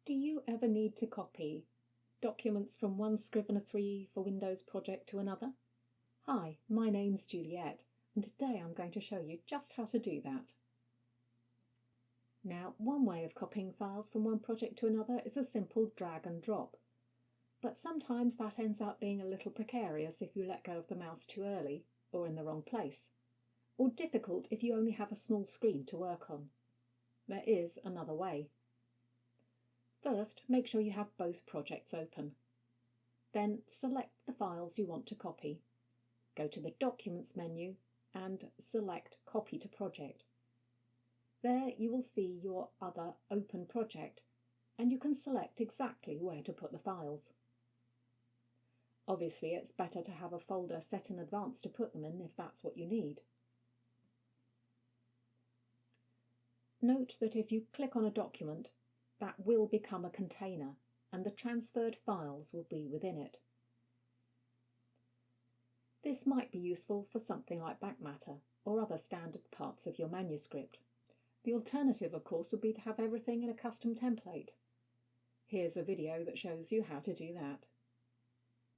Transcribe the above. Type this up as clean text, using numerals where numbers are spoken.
Do you ever need to copy documents from one Scrivener 3 for Windows project to another? Hi, my name's Juliet, and today I'm going to show you just how to do that. Now, one way of copying files from one project to another is a simple drag and drop. But sometimes that ends up being a little precarious if you let go of the mouse too early or in the wrong place, or difficult if you only have a small screen to work on. There is another way. First, make sure you have both projects open. Then select the files you want to copy. Go to the Documents menu and select Copy to Project. There you will see your other open project, and you can select exactly where to put the files. Obviously, it's better to have a folder set in advance to put them in if that's what you need. Note that if you click on a document, that will become a container, and the transferred files will be within it. This might be useful for something like back matter or other standard parts of your manuscript. The alternative, of course, would be to have everything in a custom template. Here's a video that shows you how to do that.